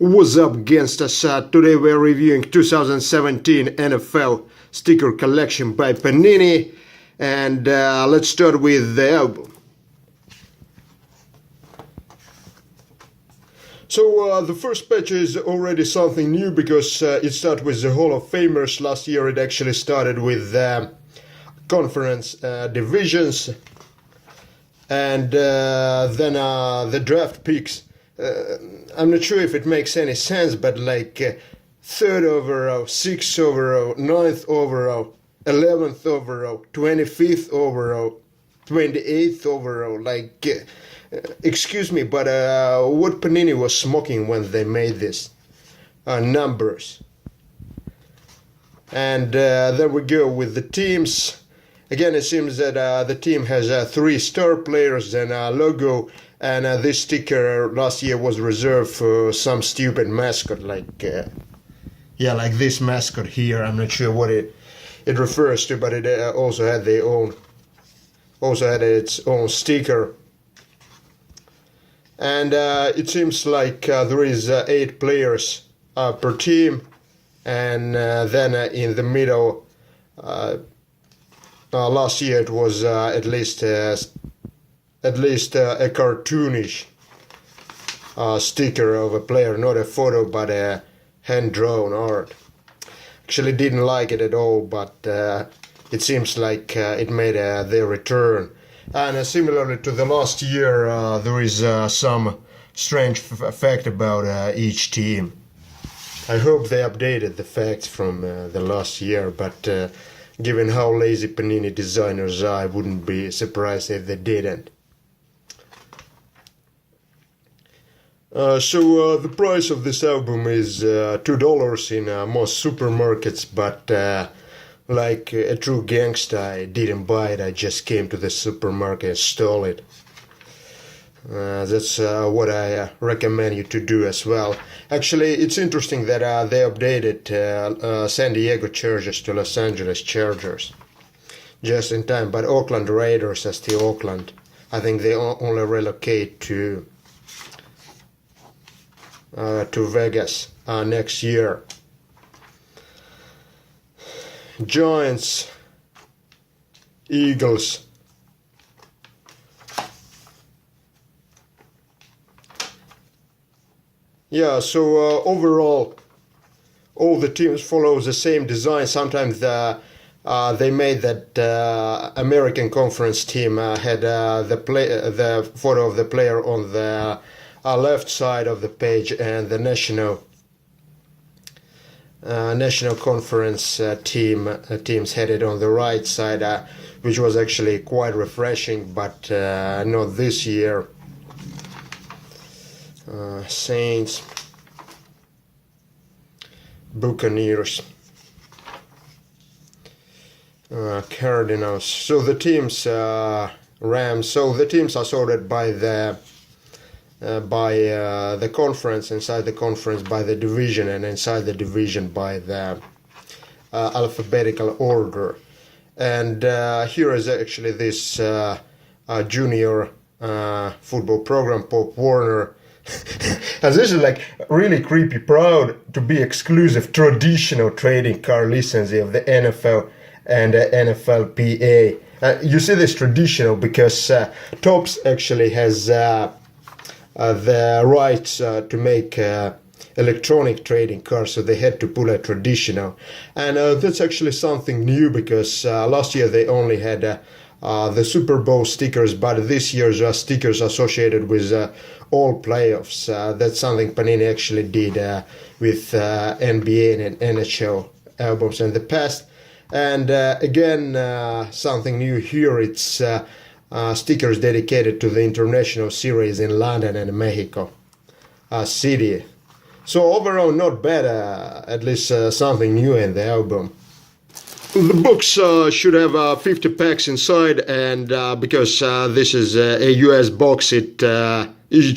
What's up, gangsters? Today we're reviewing 2017 NFL Sticker Collection by Panini, and let's start with the album. So the first page is already something new because it starts with the Hall of Famers. Last year it actually started with conference divisions, and then the draft picks. I'm not sure if it makes any sense, but like 3rd overall, 6th overall, 9th overall, 11th overall, 25th overall, 28th overall, like, excuse me, but what Panini was smoking when they made this numbers. And then we go with the teams. Again, it seems that the team has 3 star players and a logo. And this sticker last year was reserved for some stupid mascot, like like this mascot here. I'm not sure what it refers to, but it also had its own sticker. And it seems like there is 8 players per team, and then in the middle, last year it was at least a cartoonish sticker of a player, not a photo, but a hand-drawn art. Actually didn't like it at all, but it seems like it made their return. And similarly to the last year, there is some strange fact about each team. I hope they updated the facts from the last year, but given how lazy Panini designers are, I wouldn't be surprised if they didn't. So the price of this album is $2 in most supermarkets, but like a true gangster, I didn't buy it. I just came to the supermarket and stole it. That's what I recommend you to do as well. Actually, it's interesting that they updated San Diego Chargers to Los Angeles Chargers just in time, but Oakland Raiders are still Oakland. I think they only relocate to Vegas next year. Giants, Eagles, so overall all the teams follow the same design. Sometimes they made that American Conference team had the photo of the player on the left side of the page, and the National Conference teams had it on the right side, which was actually quite refreshing, but not this year. Saints, Buccaneers, Cardinals. So the teams, Rams. So the teams are sorted by the conference, inside the conference by the division, and inside the division by the alphabetical order. And here is actually this junior football program, Pop Warner. And this is like really creepy, proud to be exclusive traditional trading card licensee of the NFL and NFLPA. You see this traditional because Topps actually has the rights to make electronic trading cards, so they had to pull a traditional. And that's actually something new because last year they only had the Super Bowl stickers, but this year's stickers associated with all playoffs. That's something Panini actually did with NBA and NHL albums in the past. And again, something new here, it's stickers dedicated to the international series in London and Mexico City. So overall not bad, at least something new in the album. The books should have 50 packs inside, and because this is a US box, it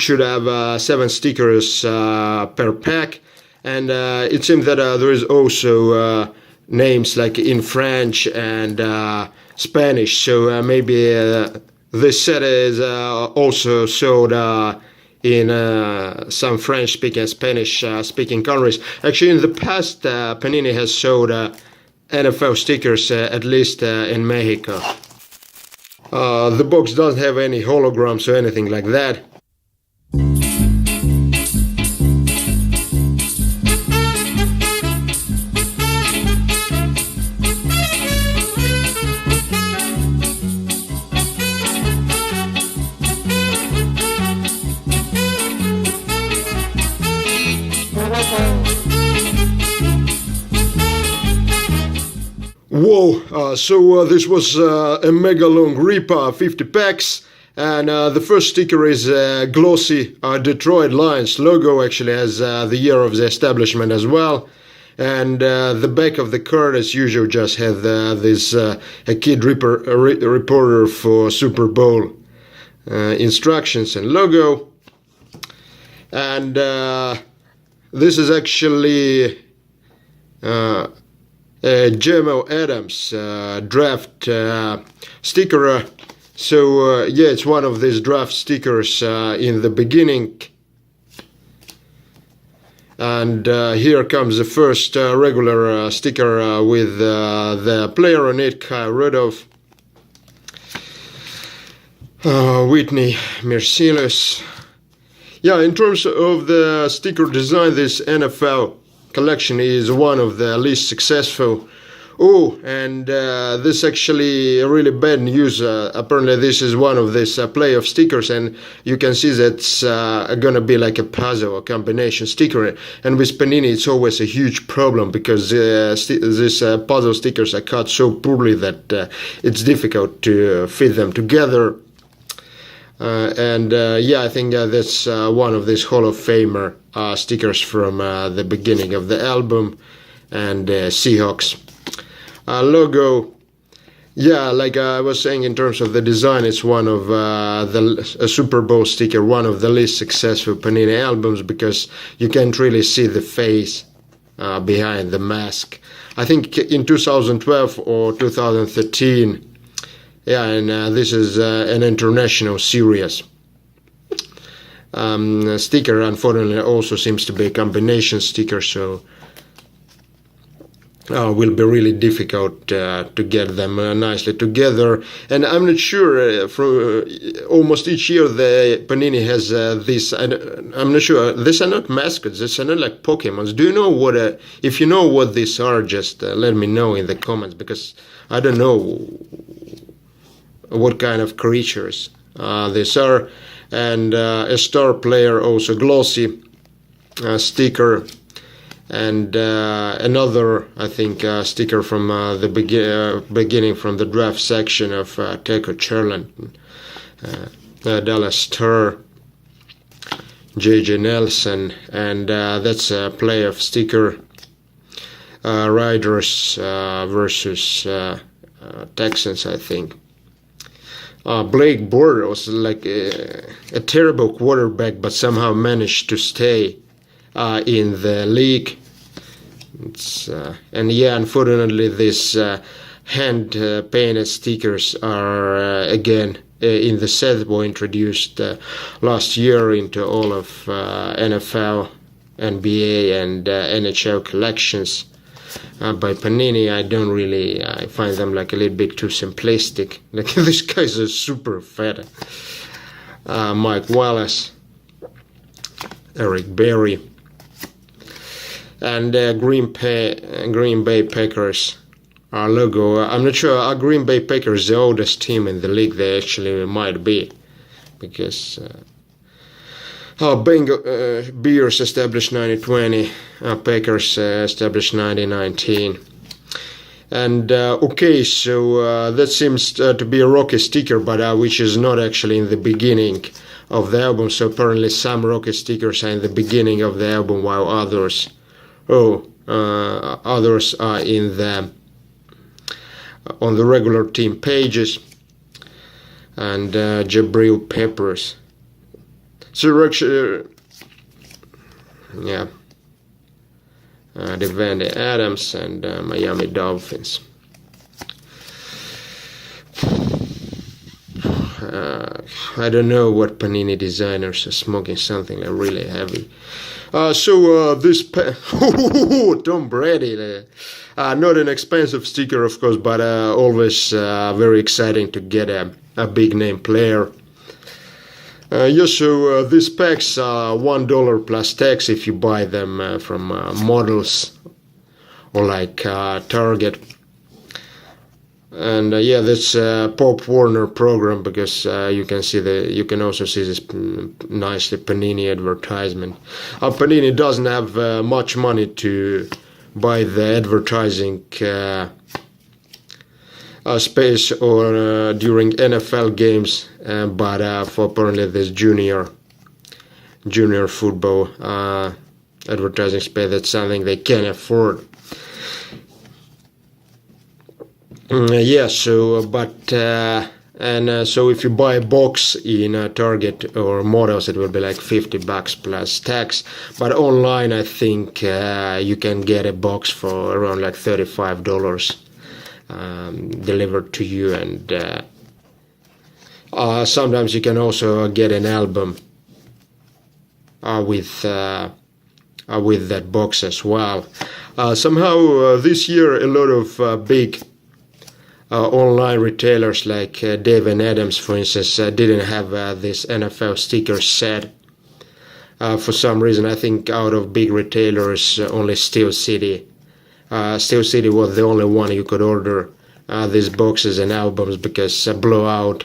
should have 7 stickers per pack. And it seems that there is also names like in French and Spanish, so maybe this set is also sold in some French-speaking, Spanish-speaking countries. Actually, in the past, Panini has showed NFL stickers, at least in Mexico. The box doesn't have any holograms or anything like that. Whoa, so this was a mega long rip, 50 packs, and the first sticker is glossy Detroit Lions logo, actually has the year of the establishment as well, and the back of the card as usual just had this a kid reporter for Super Bowl instructions and logo, and this is actually Jamal Adams draft sticker. So yeah, it's one of these draft stickers in the beginning. And here comes the first regular sticker with the player on it, Kyle Rudolph, Whitney Merciless. Yeah, in terms of the sticker design, this NFL collection is one of the least successful. Oh, and this actually really bad news. Apparently this is one of these playoff stickers, and you can see that's gonna be like a puzzle, a combination sticker. And with Panini it's always a huge problem because these puzzle stickers are cut so poorly that it's difficult to fit them together. Yeah, I think that's one of these Hall of Famer stickers from the beginning of the album, and Seahawks logo. Yeah, like I was saying, in terms of the design, it's one of a Super Bowl sticker, one of the least successful Panini albums, because you can't really see the face behind the mask. I think in 2012 or 2013. Yeah, and this is an international series. Sticker, unfortunately, also seems to be a combination sticker, so will be really difficult to get them nicely together. And I'm not sure, for almost each year the Panini has this, I'm not sure, these are not mascots, these are not like Pokemons. Do you know what, if you know what these are, just let me know in the comments, because I don't know what kind of creatures these are. And a star player, also glossy sticker, and another, I think, sticker from the beginning, from the draft section of Taco Charlton, Dallas Star, J.J. Nelson, and that's a playoff sticker, Riders versus Texans, I think. Blake Bortles, like a terrible quarterback, but somehow managed to stay in the league. And yeah, unfortunately, these hand-painted stickers are again in the set, were introduced last year into all of NFL, NBA, and NHL collections by Panini. I don't really, I find them like a little bit too simplistic. Like, these guys are super fat. Mike Wallace, Eric Berry, and Green Bay Packers logo. I'm not sure, are Green Bay Packers the oldest team in the league? They actually might be, because Bears established 1920, Packers established 1919. And okay, so that seems to be a Rocky sticker, but which is not actually in the beginning of the album. So apparently some Rocky stickers are in the beginning of the album, while others are in the on the regular team pages. And Jabril Peppers. So actually, yeah, Devante Adams and Miami I don't know what Panini designers are smoking, something like really heavy. This Tom Brady, not an expensive sticker, of course, but always very exciting to get a big name player. These packs are $1 plus tax if you buy them from models or like Target. And this Pop Warner program, because you can also see this nicely Panini advertisement. Panini doesn't have much money to buy the advertising space or during NFL games, but for apparently this junior football advertising space, that's something they can afford. So if you buy a box in Target or models, it will be like $50 plus tax. But online, I think you can get a box for around like $35 delivered to you, and sometimes you can also get an album with that box as well. Somehow this year, a lot of big online retailers like Dave and Adams, for instance, didn't have this NFL sticker set. For some reason, I think out of big retailers, only Steel City was the only one you could order these boxes and albums, because Blowout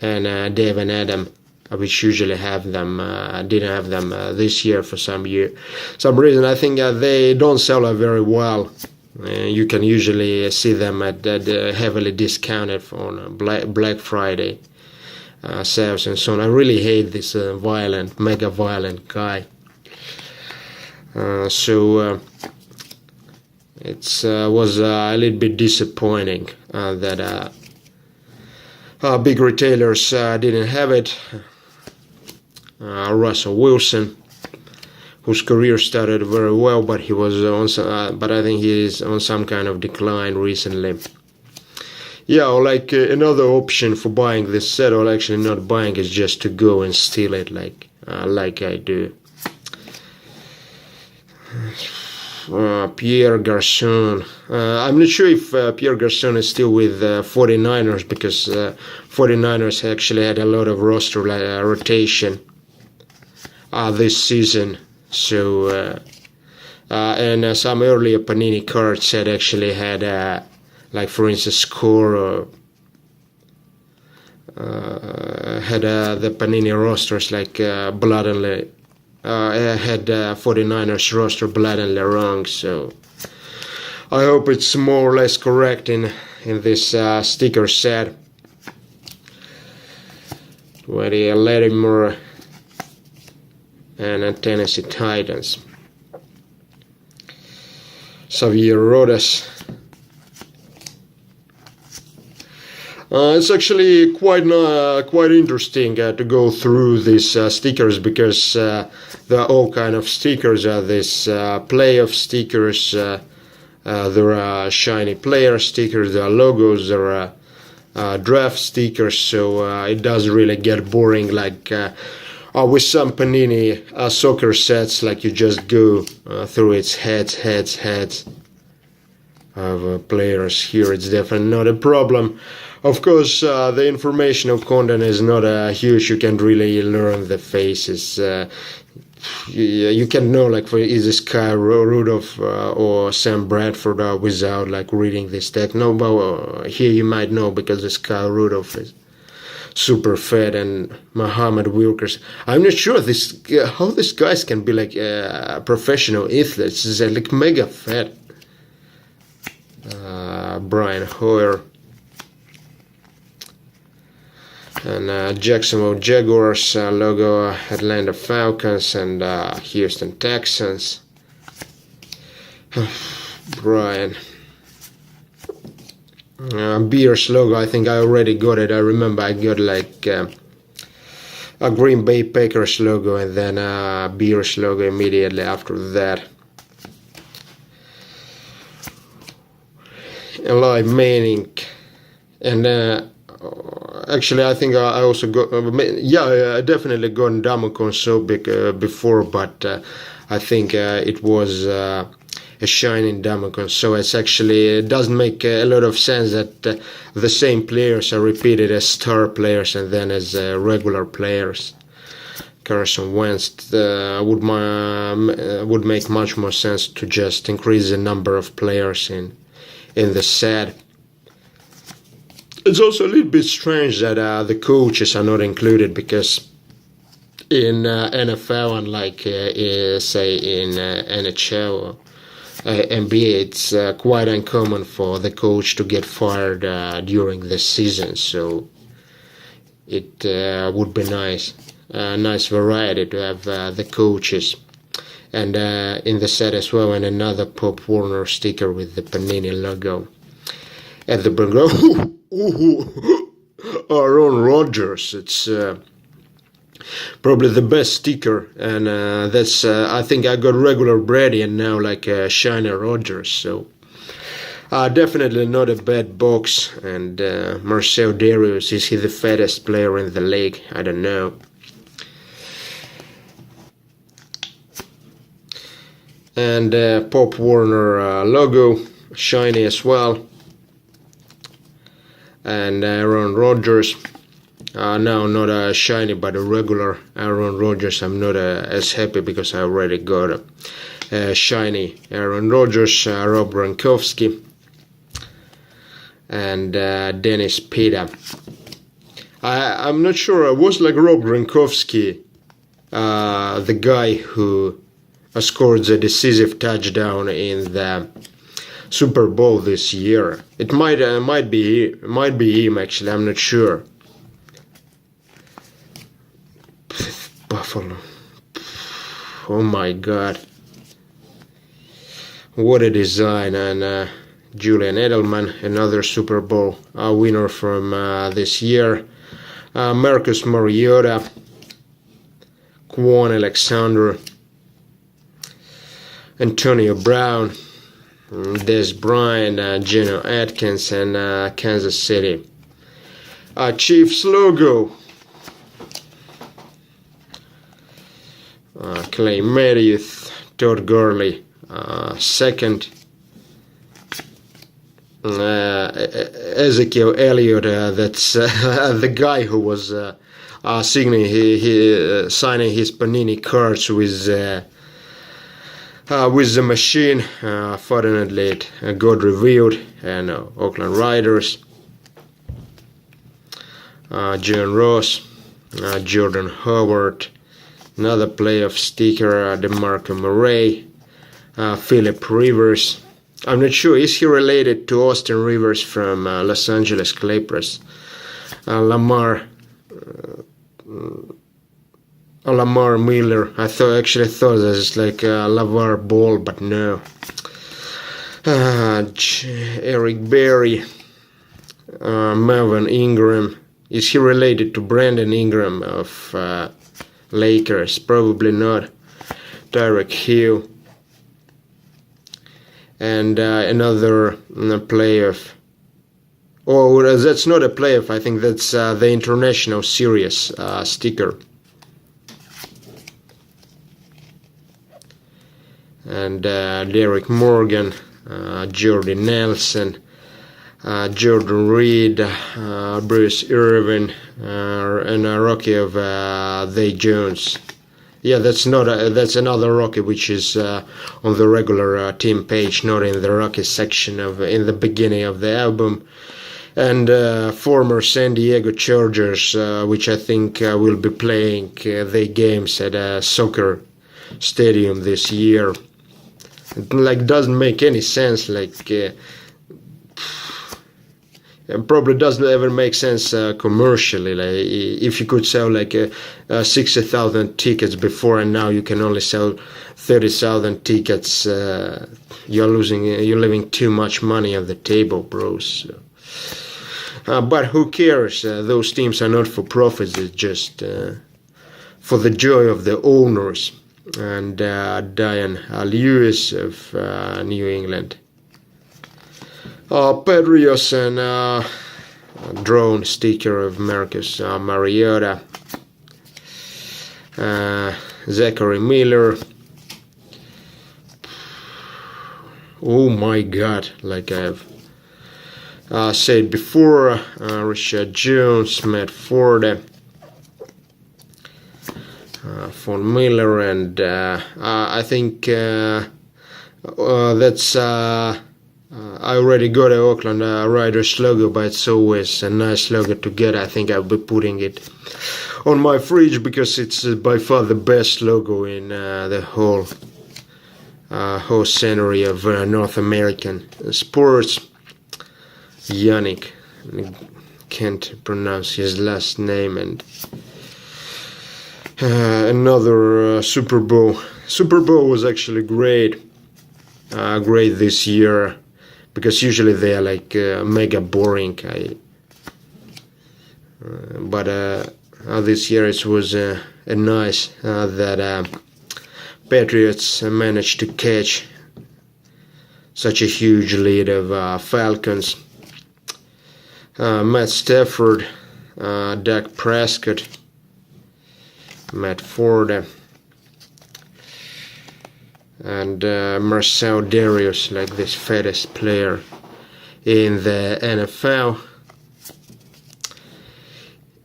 and Dave and Adam, which usually have them, didn't have them this year for some reason. I think they don't sell very well. You can usually see them at heavily discounted on Black Friday sales and so on. I really hate this mega violent guy. It was a little bit disappointing that big retailers didn't have it. Russell Wilson, whose career started very well, but he was but I think he is on some kind of decline recently. Another option for buying this set, or actually not buying, is just to go and steal it, like I do. Pierre Garçon. I'm not sure if Pierre Garçon is still with 49ers, because 49ers actually had a lot of roster rotation this season. So and some earlier Panini cards had actually had like for instance Score, or had the Panini rosters like blatantly had 49ers roster blatantly wrong. So I hope it's more or less correct in this sticker set. Where Lattimore and Tennessee Titans. Xavier Rhodes. It's actually quite interesting to go through these stickers, because there are all kind of stickers. This playoff stickers, there are shiny player stickers, there are logos, there are draft stickers. So it does really get boring, like with some Panini soccer sets, like you just go through its heads of players. Here it's definitely not a problem. Of course, the informational content is not huge. You can really learn the faces. You can know, like, is this Kyle Rudolph or Sam Bradford without like reading this text. No, but here you might know, because this Kyle Rudolph is super fat, and Muhammad Wilkers. I'm not sure how these guys can be like professional athletes. They're like mega fat. Brian Hoyer. And Jacksonville Jaguars logo, Atlanta Falcons, and Houston Texans. Brian. Bears logo, I think I already got it. I remember I got like a Green Bay Packers logo, and then Bears logo immediately after that. Eli Manning, and Actually, I think I also got, I definitely got Damocon so big before, but I think it was a shining Damocon. So it doesn't make a lot of sense that the same players are repeated as star players and then as regular players. Carson Wentz would make much more sense to just increase the number of players in the set. It's also a little bit strange that the coaches are not included, because in NFL, unlike say in NHL or NBA, it's quite uncommon for the coach to get fired during the season. So it would be nice variety to have the coaches, and in the set as well, and another Pop Warner sticker with the Panini logo at the background. Aaron Rodgers, it's probably the best sticker, and that's I think I got regular Brady and now like shiny Rodgers, so definitely not a bad box. And Marcel Darius, is he the fattest player in the league? I don't know. And Pop Warner logo, shiny as well. And Aaron Rodgers, no, not a shiny but a regular Aaron Rodgers. I'm not as happy because I already got a shiny Aaron Rodgers. Rob Gronkowski and Dennis Pitta. I'm not sure. Was like Rob Gronkowski the guy who scored the decisive touchdown in the Super Bowl this year? It might be him, actually. I'm not sure. Buffalo. Oh my God! What a design! And Julian Edelman, another Super Bowl winner from this year. Marcus Mariota, Quan Alexander, Antonio Brown, Des Bryant, Geno Atkins, and Kansas City Chiefs logo. Clay Matthews, Todd Gurley, second. Ezekiel Elliott, that's the guy who was signing his Panini cards with the machine. Fortunately, it got revealed. And Oakland Raiders, John Ross, Jordan Howard, another playoff sticker, DeMarco Murray, Philip Rivers. I'm not sure, is he related to Austin Rivers from Los Angeles Clippers? Lamar Miller. I actually thought that it's like LaVar Ball, but no. Eric Berry, Melvin Ingram. Is he related to Brandon Ingram of Lakers? Probably not. Tyreek Hill. And another playoff. Oh, that's not a playoff. I think that's the International Series sticker. And Derek Morgan, Jordy Nelson, Jordan Reed, Bruce Irvin, and a rookie of Zay Jones. Yeah, that's another rookie which is on the regular team page, not in the rookie section in the beginning of the album. And former San Diego Chargers, which I think will be playing their games at a soccer stadium this year. It doesn't make any sense. It probably doesn't ever make sense commercially. If you could sell 60,000 tickets before, and now you can only sell 30,000 tickets, you're leaving too much money on the table, bros. But who cares? Those teams are not for profits. It's just for the joy of the owners. And Diane Lewis of New England. Patriots and drone sticker of Marcus Mariota, Zachary Miller. Oh my God, like I've said before, Richard Jones, Matt Ford, Von Miller, and I think that's I already got an Oakland Riders logo, but it's always a nice logo to get. I think I'll be putting it on my fridge because it's by far the best logo in the whole scenery of North American sports. Yannick, can't pronounce his last name, and another Super Bowl. Super Bowl was actually great this year, because usually they are like mega boring. But this year it was nice that Patriots managed to catch such a huge lead of Falcons. Matt Stafford, Dak Prescott, Matt Ford, and Marcel Darius, like this fattest player in the NFL.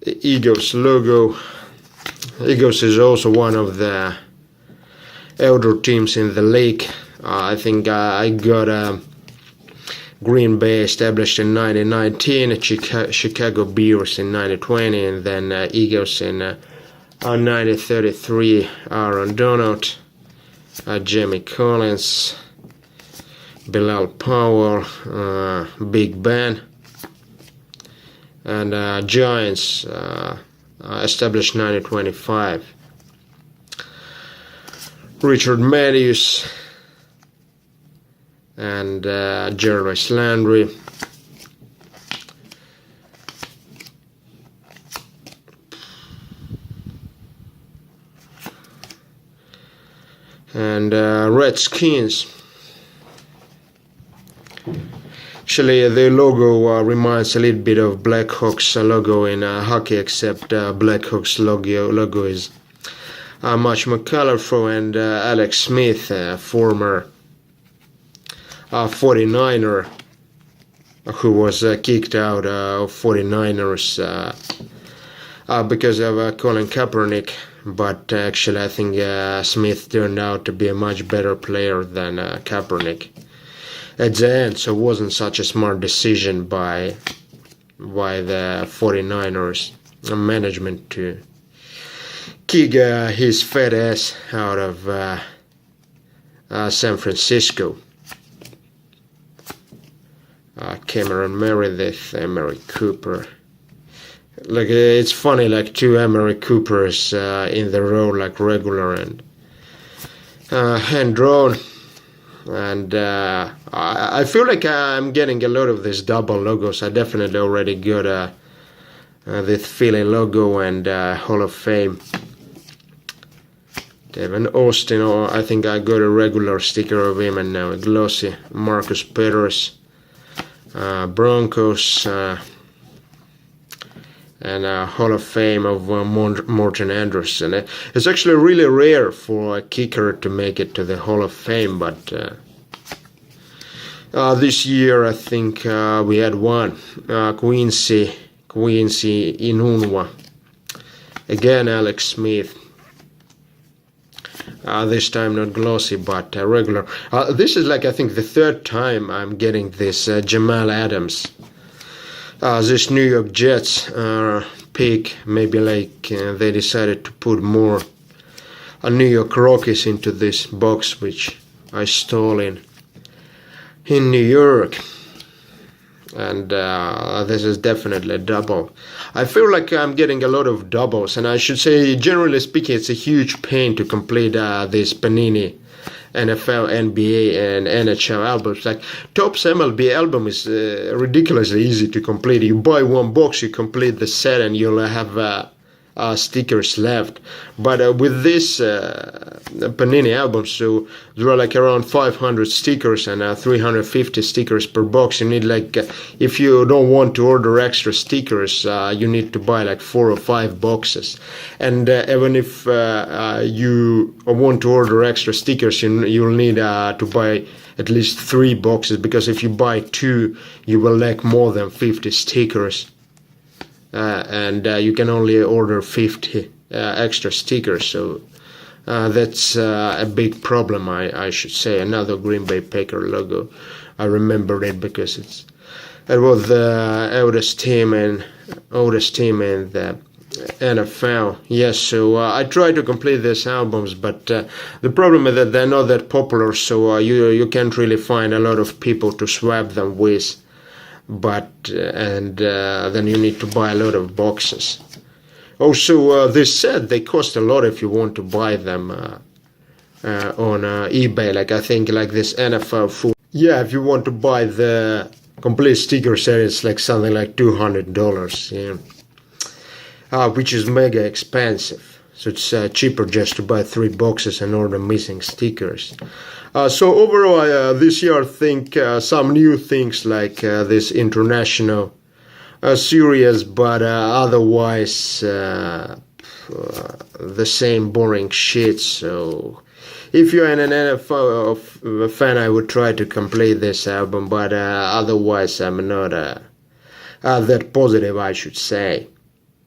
The Eagles logo. Eagles is also one of the elder teams in the league. I think I got Green Bay established in 1919, Chicago Bears in 1920, and then Eagles in 1933. Aaron Donald, Jamie Collins, Bilal Powell, Big Ben, and Giants established 1925. Richard Matthews and Jarvis Landry. And Redskins. Actually, the logo reminds a little bit of Blackhawks logo in hockey, except Blackhawks logo is much more colorful, and Alex Smith, former 49er, who was kicked out of 49ers because of Colin Kaepernick, but actually I think Smith turned out to be a much better player than Kaepernick at the end, so it wasn't such a smart decision by the 49ers management to kick his fat ass out of San Francisco. Cameron Meredith, Emery Cooper. Like, it's funny, like two Emery Coopers in the row, like regular and hand drawn. And I feel like I'm getting a lot of these double logos. I definitely already got this Philly logo and Hall of Fame. Devin Austin, I think I got a regular sticker of him, and now a glossy. Marcus Peters, Broncos, and Hall of Fame of Morten Anderson. It's actually really rare for a kicker to make it to the Hall of Fame, but this year I think we had one, Quincy Inunwa. Again, Alex Smith. This time not glossy, but regular. This is like, I think, the third time I'm getting this Jamal Adams. This New York Jets pick, maybe like they decided to put more New York Rockies into this box, which I stole in New York. And this is definitely a double. I feel like I'm getting a lot of doubles, and I should say, generally speaking, it's a huge pain to complete this Panini NFL, NBA, and NHL albums. Like, Topps MLB album is ridiculously easy to complete. You buy one box, you complete the set, and you'll have stickers left. But with this Panini album, so there are like around 500 stickers and 350 stickers per box. You need like, if you don't want to order extra stickers, you need to buy like 4 or 5 boxes. And even if you want to order extra stickers, you'll need to buy at least 3 boxes, because if you buy 2, you will lack more than 50 stickers. And you can only order 50 extra stickers, so that's a big problem, I should say. Another Green Bay Packer logo. I remembered it because it was the oldest team in the NFL. Yes, so I tried to complete these albums, but the problem is that they're not that popular, so you can't really find a lot of people to swap them with. But then you need to buy a lot of boxes. Also, this set, they cost a lot if you want to buy them on eBay. Like, I think like this NFL full. Yeah, if you want to buy the complete sticker set, it's like something like $200. Yeah, which is mega expensive. So it's cheaper just to buy 3 boxes and order missing stickers. So overall, this year I think some new things like this international series, but otherwise the same boring shit. So if you're an NFL fan, I would try to complete this album, but otherwise I'm not that positive, I should say.